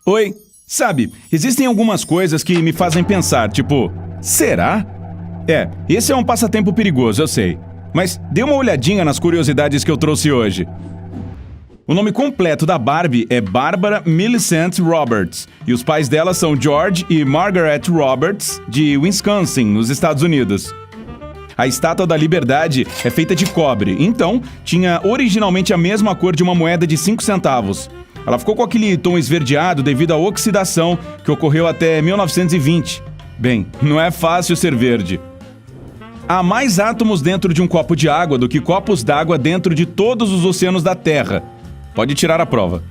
Oi, sabe, existem algumas coisas que me fazem pensar, tipo, será? Esse é um passatempo perigoso, eu sei. Mas dê uma olhadinha nas curiosidades que eu trouxe hoje. O nome completo da Barbie é Barbara Millicent Roberts, e os pais dela são George e Margaret Roberts, de Wisconsin, nos Estados Unidos. A Estátua da Liberdade é feita de cobre, então tinha originalmente a mesma cor de uma moeda de 5 centavos. Ela ficou com aquele tom esverdeado devido à oxidação que ocorreu até 1920. Bem, não é fácil ser verde. Há mais átomos dentro de um copo de água do que copos d'água dentro de todos os oceanos da Terra. Pode tirar a prova.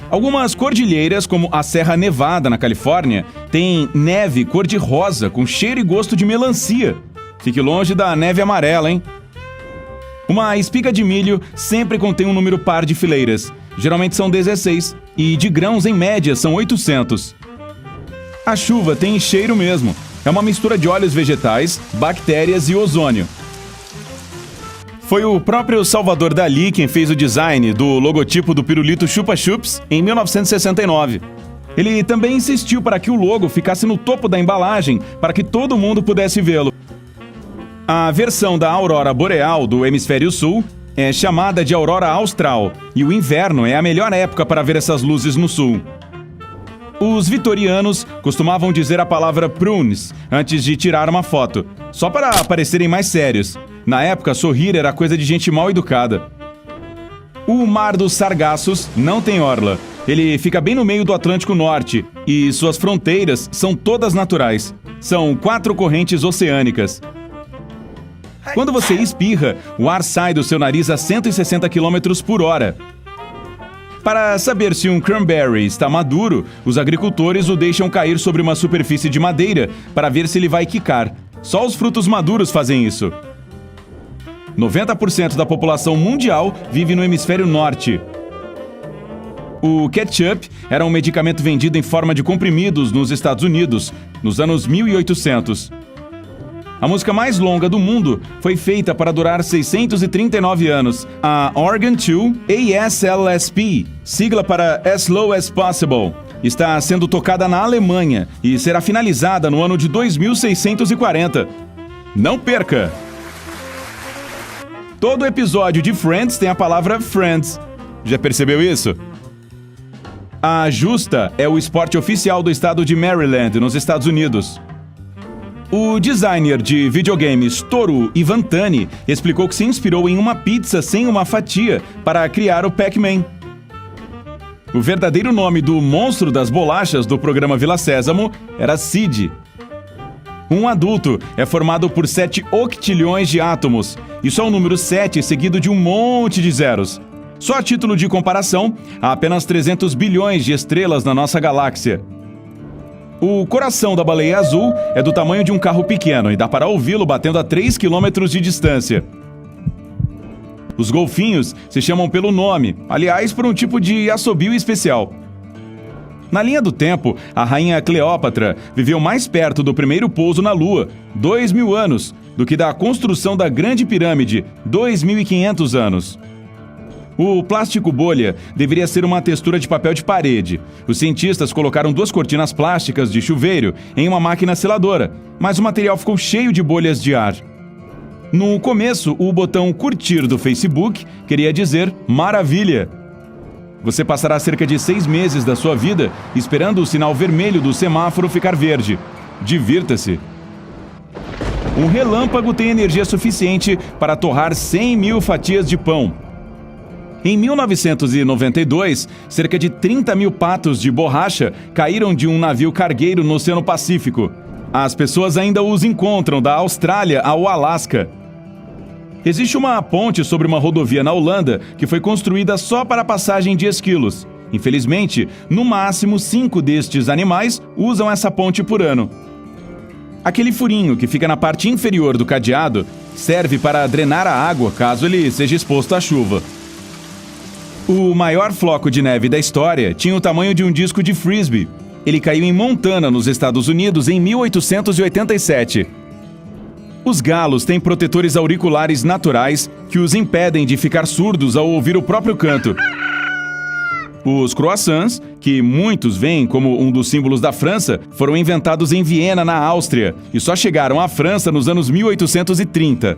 Algumas cordilheiras, como a Serra Nevada, na Califórnia, têm neve cor-de-rosa com cheiro e gosto de melancia. Fique longe da neve amarela, hein? Uma espiga de milho sempre contém um número par de fileiras. Geralmente são 16, e de grãos, em média, são 800. A chuva tem cheiro mesmo. É uma mistura de óleos vegetais, bactérias e ozônio. Foi o próprio Salvador Dalí quem fez o design do logotipo do pirulito Chupa Chups em 1969. Ele também insistiu para que o logo ficasse no topo da embalagem para que todo mundo pudesse vê-lo. A versão da aurora boreal do hemisfério sul é chamada de aurora austral, e o inverno é a melhor época para ver essas luzes no sul. Os vitorianos costumavam dizer a palavra prunes antes de tirar uma foto, só para parecerem mais sérios. Na época, sorrir era coisa de gente mal educada. O Mar dos Sargassos não tem orla. Ele fica bem no meio do Atlântico Norte e suas fronteiras são todas naturais. São 4 correntes oceânicas. Quando você espirra, o ar sai do seu nariz a 160 km por hora. Para saber se um cranberry está maduro, os agricultores o deixam cair sobre uma superfície de madeira para ver se ele vai quicar. Só os frutos maduros fazem isso. 90% da população mundial vive no hemisfério norte. O ketchup era um medicamento vendido em forma de comprimidos nos Estados Unidos, nos anos 1800. A música mais longa do mundo foi feita para durar 639 anos, a Organ 2 ASLSP, sigla para As Slow as Possible. Está sendo tocada na Alemanha e será finalizada no ano de 2640. Não perca! Todo episódio de Friends tem a palavra Friends. Já percebeu isso? A justa é o esporte oficial do estado de Maryland, nos Estados Unidos. O designer de videogames Toru Iwatani explicou que se inspirou em uma pizza sem uma fatia para criar o Pac-Man. O verdadeiro nome do monstro das bolachas do programa Vila Sésamo era Sid. Um adulto é formado por 7 octilhões de átomos. Isso é o número 7 seguido de um monte de zeros. Só a título de comparação, há apenas 300 bilhões de estrelas na nossa galáxia. O coração da baleia azul é do tamanho de um carro pequeno e dá para ouvi-lo batendo a 3 km de distância. Os golfinhos se chamam pelo nome, aliás, por um tipo de assobio especial. Na linha do tempo, a rainha Cleópatra viveu mais perto do primeiro pouso na Lua, 2.000 anos, do que da construção da Grande Pirâmide, 2.500 anos. O plástico bolha deveria ser uma textura de papel de parede. Os cientistas colocaram 2 cortinas plásticas de chuveiro em uma máquina seladora, mas o material ficou cheio de bolhas de ar. No começo, o botão curtir do Facebook queria dizer maravilha. Você passará cerca de 6 meses da sua vida esperando o sinal vermelho do semáforo ficar verde. Divirta-se! Um relâmpago tem energia suficiente para torrar 100.000 fatias de pão. Em 1992, cerca de 30.000 patos de borracha caíram de um navio cargueiro no Oceano Pacífico. As pessoas ainda os encontram da Austrália ao Alasca. Existe uma ponte sobre uma rodovia na Holanda que foi construída só para a passagem de esquilos. Infelizmente, no máximo 5 destes animais usam essa ponte por ano. Aquele furinho que fica na parte inferior do cadeado serve para drenar a água caso ele seja exposto à chuva. O maior floco de neve da história tinha o tamanho de um disco de frisbee. Ele caiu em Montana, nos Estados Unidos, em 1887. Os galos têm protetores auriculares naturais que os impedem de ficar surdos ao ouvir o próprio canto. Os croissants, que muitos veem como um dos símbolos da França, foram inventados em Viena, na Áustria, e só chegaram à França nos anos 1830.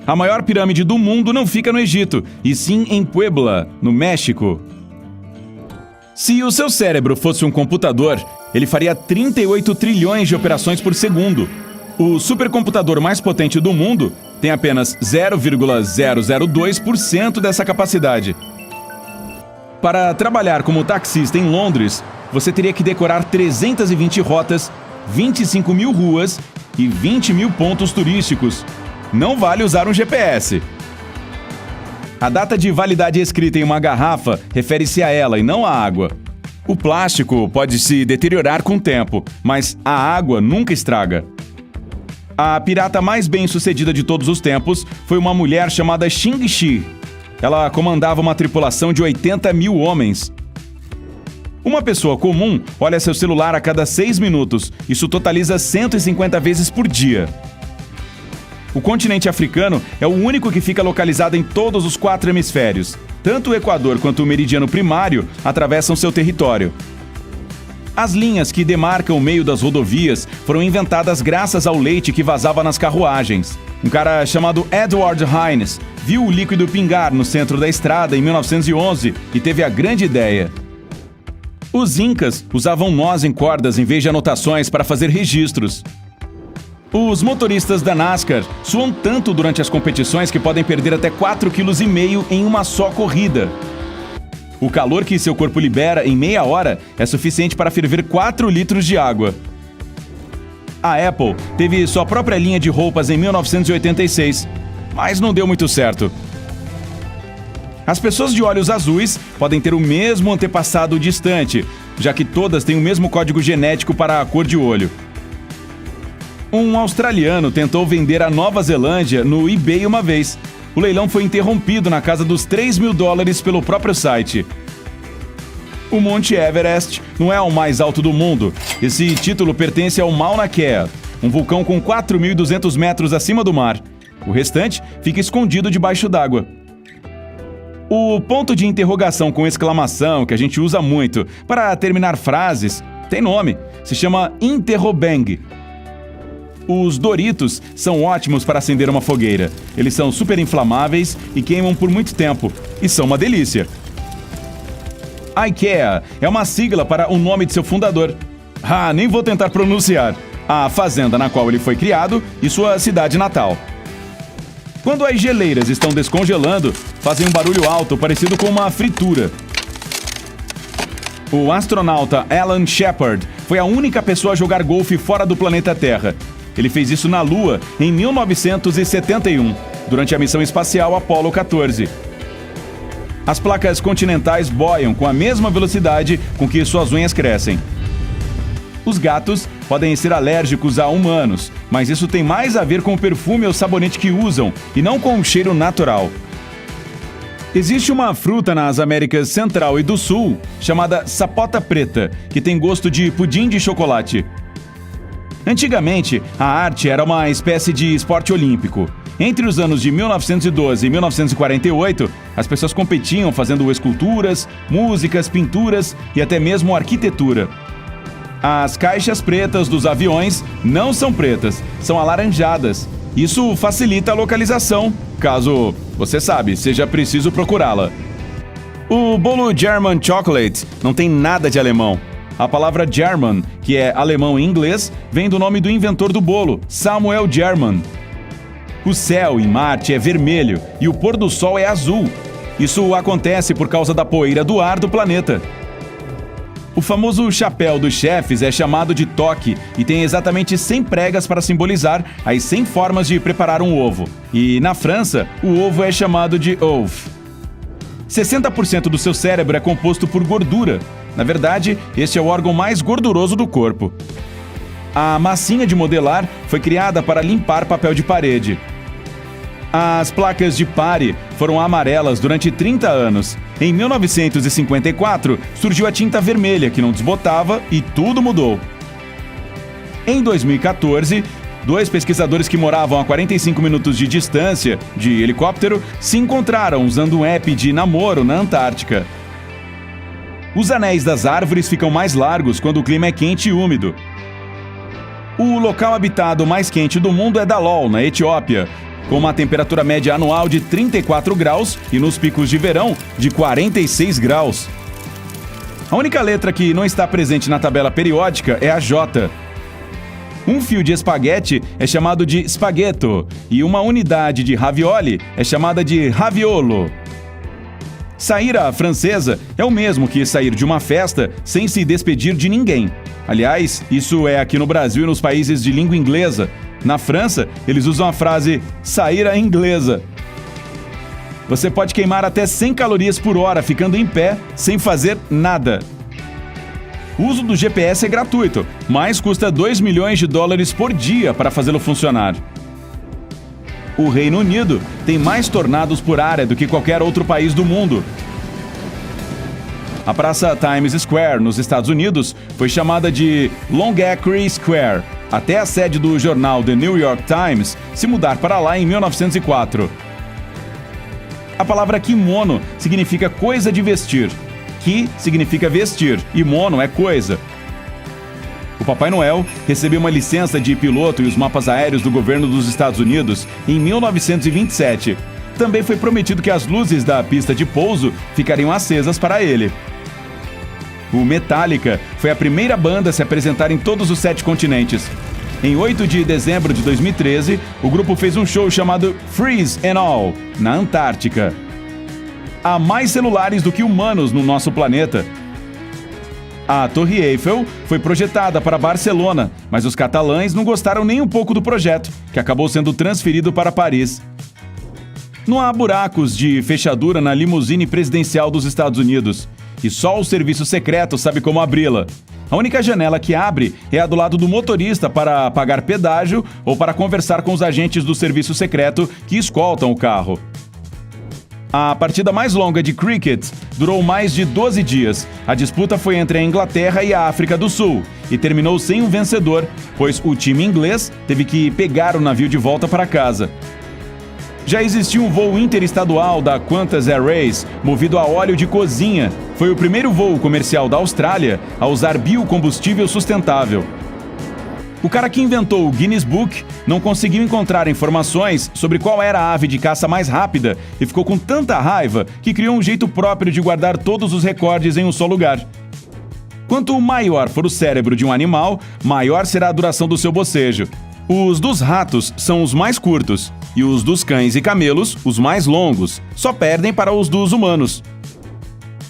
A maior pirâmide do mundo não fica no Egito, e sim em Puebla, no México. Se o seu cérebro fosse um computador, ele faria 38 trilhões de operações por segundo. O supercomputador mais potente do mundo tem apenas 0,002% dessa capacidade. Para trabalhar como taxista em Londres, você teria que decorar 320 rotas, 25 mil ruas e 20 mil pontos turísticos. Não vale usar um GPS. A data de validade escrita em uma garrafa refere-se a ela e não à água. O plástico pode se deteriorar com o tempo, mas a água nunca estraga. A pirata mais bem-sucedida de todos os tempos foi uma mulher chamada Xing Shi. Ela comandava uma tripulação de 80 mil homens. Uma pessoa comum olha seu celular a cada 6 minutos. Isso totaliza 150 vezes por dia. O continente africano é o único que fica localizado em todos os 4 hemisférios. Tanto o Equador quanto o meridiano primário atravessam seu território. As linhas que demarcam o meio das rodovias foram inventadas graças ao leite que vazava nas carruagens. Um cara chamado Edward Hines viu o líquido pingar no centro da estrada em 1911 e teve a grande ideia. Os incas usavam nós em cordas em vez de anotações para fazer registros. Os motoristas da NASCAR suam tanto durante as competições que podem perder até 4,5 kg em uma só corrida. O calor que seu corpo libera em meia hora é suficiente para ferver 4 litros de água. A Apple teve sua própria linha de roupas em 1986, mas não deu muito certo. As pessoas de olhos azuis podem ter o mesmo antepassado distante, já que todas têm o mesmo código genético para a cor de olho. Um australiano tentou vender a Nova Zelândia no eBay uma vez. O leilão foi interrompido na casa dos $3 mil pelo próprio site. O Monte Everest não é o mais alto do mundo. Esse título pertence ao Mauna Kea, um vulcão com 4.200 metros acima do mar. O restante fica escondido debaixo d'água. O ponto de interrogação com exclamação, que a gente usa muito para terminar frases, tem nome. Se chama interrobang. Os Doritos são ótimos para acender uma fogueira. Eles são super inflamáveis e queimam por muito tempo. E são uma delícia. IKEA é uma sigla para o nome de seu fundador. Nem vou tentar pronunciar. A fazenda na qual ele foi criado e sua cidade natal. Quando as geleiras estão descongelando, fazem um barulho alto parecido com uma fritura. O astronauta Alan Shepard foi a única pessoa a jogar golfe fora do planeta Terra. Ele fez isso na Lua em 1971, durante a missão espacial Apollo 14. As placas continentais boiam com a mesma velocidade com que suas unhas crescem. Os gatos podem ser alérgicos a humanos, mas isso tem mais a ver com o perfume ou sabonete que usam, e não com o cheiro natural. Existe uma fruta nas Américas Central e do Sul, chamada sapota preta, que tem gosto de pudim de chocolate. Antigamente, a arte era uma espécie de esporte olímpico. Entre os anos de 1912 e 1948, as pessoas competiam fazendo esculturas, músicas, pinturas e até mesmo arquitetura. As caixas pretas dos aviões não são pretas, são alaranjadas. Isso facilita a localização, caso, você sabe, seja preciso procurá-la. O bolo German Chocolate não tem nada de alemão. A palavra German, que é alemão em inglês, vem do nome do inventor do bolo, Samuel German. O céu em Marte é vermelho e o pôr do sol é azul. Isso acontece por causa da poeira do ar do planeta. O famoso chapéu dos chefes é chamado de toque e tem exatamente 100 pregas para simbolizar as 100 formas de preparar um ovo. E na França, o ovo é chamado de œuf. 60% do seu cérebro é composto por gordura. Na verdade, este é o órgão mais gorduroso do corpo. A massinha de modelar foi criada para limpar papel de parede. As placas de pare foram amarelas durante 30 anos. Em 1954, surgiu a tinta vermelha, que não desbotava, e tudo mudou. Em 2014, 2 pesquisadores que moravam a 45 minutos de distância, de helicóptero, se encontraram usando um app de namoro na Antártica. Os anéis das árvores ficam mais largos quando o clima é quente e úmido. O local habitado mais quente do mundo é Dalol, na Etiópia, com uma temperatura média anual de 34 graus e nos picos de verão de 46 graus. A única letra que não está presente na tabela periódica é a J. Um fio de espaguete é chamado de spaghetto e uma unidade de ravioli é chamada de raviolo. Sair à francesa é o mesmo que sair de uma festa sem se despedir de ninguém. Aliás, isso é aqui no Brasil e nos países de língua inglesa. Na França, eles usam a frase sair à inglesa. Você pode queimar até 100 calorias por hora ficando em pé sem fazer nada. O uso do GPS é gratuito, mas custa $2 milhões por dia para fazê-lo funcionar. O Reino Unido tem mais tornados por área do que qualquer outro país do mundo. A praça Times Square, nos Estados Unidos, foi chamada de Longacre Square, até a sede do jornal The New York Times se mudar para lá em 1904. A palavra kimono significa coisa de vestir. Ki significa vestir e mono é coisa. O Papai Noel recebeu uma licença de piloto e os mapas aéreos do governo dos Estados Unidos em 1927. Também foi prometido que as luzes da pista de pouso ficariam acesas para ele. O Metallica foi a primeira banda a se apresentar em todos os 7 continentes. Em 8 de dezembro de 2013, o grupo fez um show chamado Freeze and All, na Antártica. Há mais celulares do que humanos no nosso planeta. A Torre Eiffel foi projetada para Barcelona, mas os catalães não gostaram nem um pouco do projeto, que acabou sendo transferido para Paris. Não há buracos de fechadura na limusine presidencial dos Estados Unidos, e só o serviço secreto sabe como abri-la. A única janela que abre é a do lado do motorista para pagar pedágio ou para conversar com os agentes do serviço secreto que escoltam o carro. A partida mais longa de cricket durou mais de 12 dias. A disputa foi entre a Inglaterra e a África do Sul e terminou sem um vencedor, pois o time inglês teve que pegar o navio de volta para casa. Já existia um voo interestadual da Qantas Airways movido a óleo de cozinha. Foi o primeiro voo comercial da Austrália a usar biocombustível sustentável. O cara que inventou o Guinness Book não conseguiu encontrar informações sobre qual era a ave de caça mais rápida e ficou com tanta raiva que criou um jeito próprio de guardar todos os recordes em um só lugar. Quanto maior for o cérebro de um animal, maior será a duração do seu bocejo. Os dos ratos são os mais curtos e os dos cães e camelos os mais longos, só perdem para os dos humanos.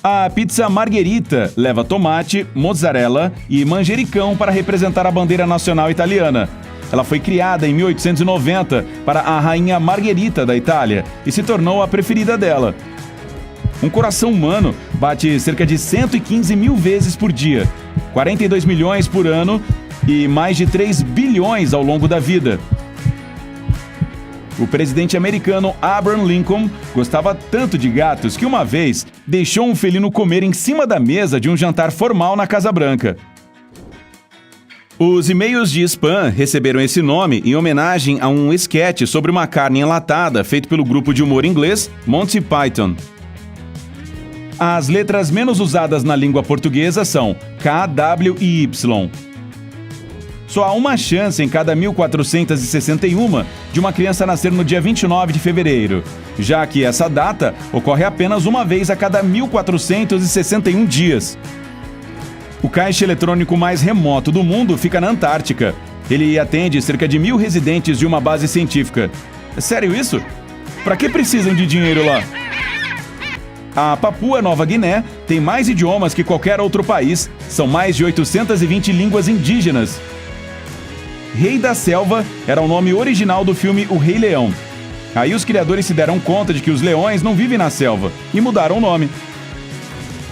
A pizza margherita leva tomate, mozzarella e manjericão para representar a bandeira nacional italiana. Ela foi criada em 1890 para a rainha Margherita da Itália e se tornou a preferida dela. Um coração humano bate cerca de 115 mil vezes por dia, 42 milhões por ano e mais de 3 bilhões ao longo da vida. O presidente americano Abraham Lincoln gostava tanto de gatos que uma vez deixou um felino comer em cima da mesa de um jantar formal na Casa Branca. Os e-mails de spam receberam esse nome em homenagem a um esquete sobre uma carne enlatada feito pelo grupo de humor inglês Monty Python. As letras menos usadas na língua portuguesa são K, W e Y. Só há uma chance em cada 1461 de uma criança nascer no dia 29 de fevereiro, já que essa data ocorre apenas uma vez a cada 1461 dias. O caixa eletrônico mais remoto do mundo fica na Antártica. Ele atende cerca de 1.000 residentes de uma base científica. É sério isso? Para que precisam de dinheiro lá? A Papua Nova Guiné tem mais idiomas que qualquer outro país. São mais de 820 línguas indígenas. Rei da Selva era o nome original do filme O Rei Leão. Aí os criadores se deram conta de que os leões não vivem na selva e mudaram o nome.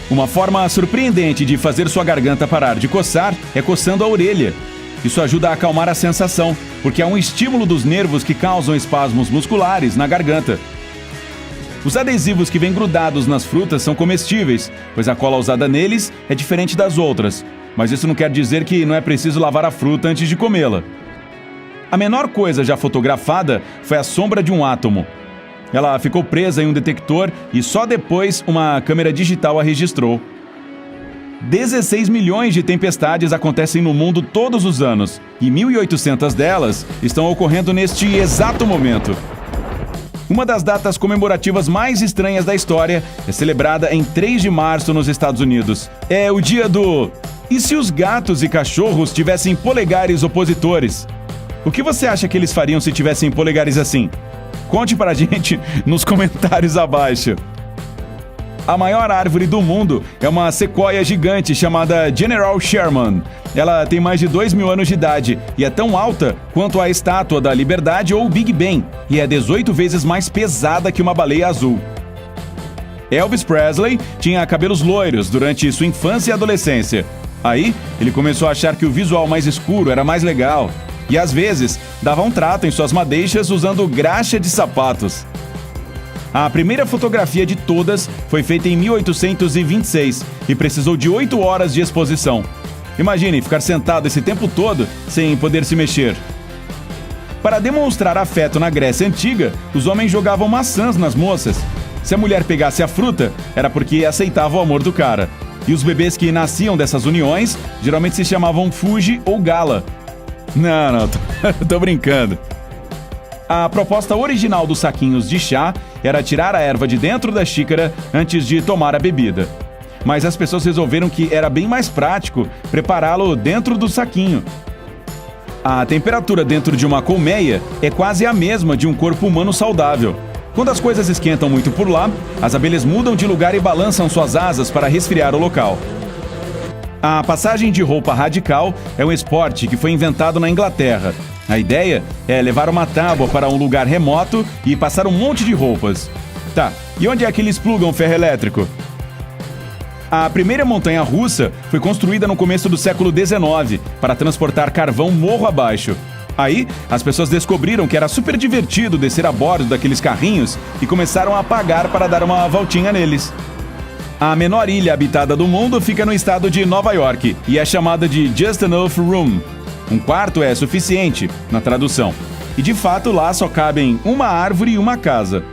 Uma forma surpreendente de fazer sua garganta parar de coçar é coçando a orelha. Isso ajuda a acalmar a sensação, porque é um estímulo dos nervos que causam espasmos musculares na garganta. Os adesivos que vêm grudados nas frutas são comestíveis, pois a cola usada neles é diferente das outras. Mas isso não quer dizer que não é preciso lavar a fruta antes de comê-la. A menor coisa já fotografada foi a sombra de um átomo. Ela ficou presa em um detector e só depois uma câmera digital a registrou. 16 milhões de tempestades acontecem no mundo todos os anos, e 1.800 delas estão ocorrendo neste exato momento. Uma das datas comemorativas mais estranhas da história é celebrada em 3 de março nos Estados Unidos. É o dia do... E se os gatos e cachorros tivessem polegares opositores? O que você acha que eles fariam se tivessem polegares assim? Conte pra gente nos comentários abaixo. A maior árvore do mundo é uma sequoia gigante chamada General Sherman. Ela tem mais de 2.000 anos de idade e é tão alta quanto a Estátua da Liberdade ou Big Ben, e é 18 vezes mais pesada que uma baleia azul. Elvis Presley tinha cabelos loiros durante sua infância e adolescência. Aí, ele começou a achar que o visual mais escuro era mais legal e, às vezes, dava um trato em suas madeixas usando graxa de sapatos. A primeira fotografia de todas foi feita em 1826 e precisou de 8 horas de exposição. Imagine ficar sentado esse tempo todo sem poder se mexer. Para demonstrar afeto na Grécia Antiga, os homens jogavam maçãs nas moças. Se a mulher pegasse a fruta, era porque aceitava o amor do cara. E os bebês que nasciam dessas uniões geralmente se chamavam Fuji ou Gala. Não, tô brincando. A proposta original dos saquinhos de chá era tirar a erva de dentro da xícara antes de tomar a bebida. Mas as pessoas resolveram que era bem mais prático prepará-lo dentro do saquinho. A temperatura dentro de uma colmeia é quase a mesma de um corpo humano saudável. Quando as coisas esquentam muito por lá, as abelhas mudam de lugar e balançam suas asas para resfriar o local. A passagem de roupa radical é um esporte que foi inventado na Inglaterra. A ideia é levar uma tábua para um lugar remoto e passar um monte de roupas. Tá, e onde é que eles plugam o ferro elétrico? A primeira montanha-russa foi construída no começo do século XIX para transportar carvão morro abaixo. Aí, as pessoas descobriram que era super divertido descer a bordo daqueles carrinhos e começaram a pagar para dar uma voltinha neles. A menor ilha habitada do mundo fica no estado de Nova York e é chamada de Just Enough Room. Um quarto é suficiente, na tradução. E de fato lá só cabem uma árvore e uma casa.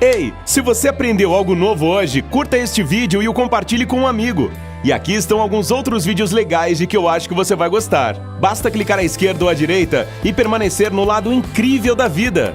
Ei, se você aprendeu algo novo hoje, curta este vídeo e o compartilhe com um amigo. E aqui estão alguns outros vídeos legais de que eu acho que você vai gostar. Basta clicar à esquerda ou à direita e permanecer no lado incrível da vida.